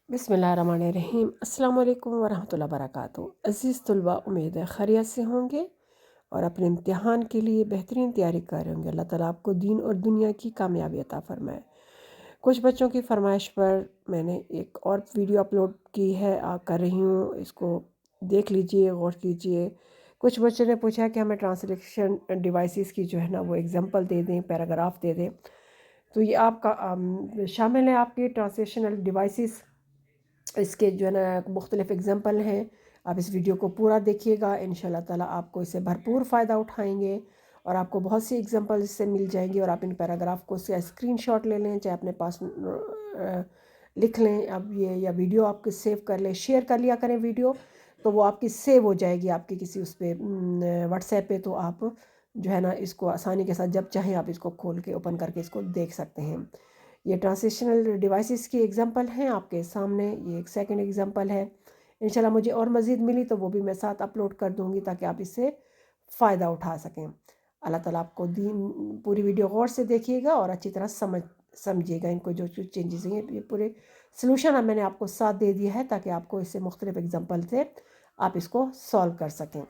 बिस्मिल्लाहिर्रहमानिर्रहीम। अस्सलाम वालेकुम वरहमतुल्लाहि वबरकातुहू। अज़ीज़ तुलबा, उम्मीद है खैरियत से होंगे और अपने इम्तिहान के लिए बेहतरीन तैयारी कर रहे होंगे। अल्लाह ताला आपको दीन और दुनिया की कामयाबी अता फ़रमाए। कुछ बच्चों की फरमाइश पर मैंने एक और वीडियो अपलोड की है, कर रही हूँ, इसको देख लीजिए, गौर कीजिए। कुछ बच्चों ने पूछा कि हमें ट्रांसलेशन डिवाइसेस की जो है ना वो एग्जांपल दे दें, पैराग्राफ दे दें। तो ये आपका शामिल है आपके ट्रांसलेशनल डिवाइसेस। इसके जो है ना मुख्तलिफ़ एग्ज़ाम्पल हैं। आप इस वीडियो को पूरा देखिएगा, इंशाल्लाह ताला आपको इससे भरपूर फ़ायदा उठाएंगे और आपको बहुत सी एग्ज़ाम्पल इससे मिल जाएंगी। और आप इन पैराग्राफ को से स्क्रीनशॉट ले लें, चाहे अपने पास लिख लें अब ये, या वीडियो आपके सेव कर लें, शेयर कर लिया करें वीडियो, तो वो आपकी सेव हो जाएगी आपकी किसी उस पर व्हाट्सएप पे। तो आप जो है ना इसको आसानी के साथ जब चाहें आप इसको खोल के ओपन करके इसको देख सकते हैं। ये ट्रांसलेशनल डिवाइसेस की एग्जांपल हैं आपके सामने। ये एक सेकंड एग्जांपल है। इंशाल्लाह मुझे और मज़ीद मिली तो वो भी मैं साथ अपलोड कर दूंगी ताकि आप इससे फ़ायदा उठा सकें। अल्लाह ताला आपको दीन पूरी वीडियो गौर से देखिएगा और अच्छी तरह समझिएगा इनको, जो जो चेंजेस हैं ये पूरे सलूशन मैंने आपको साथ दे दिया है ताकि आपको इससे मुख्तलिफ एग्जांपल से आप इसको सॉल्व कर सकें।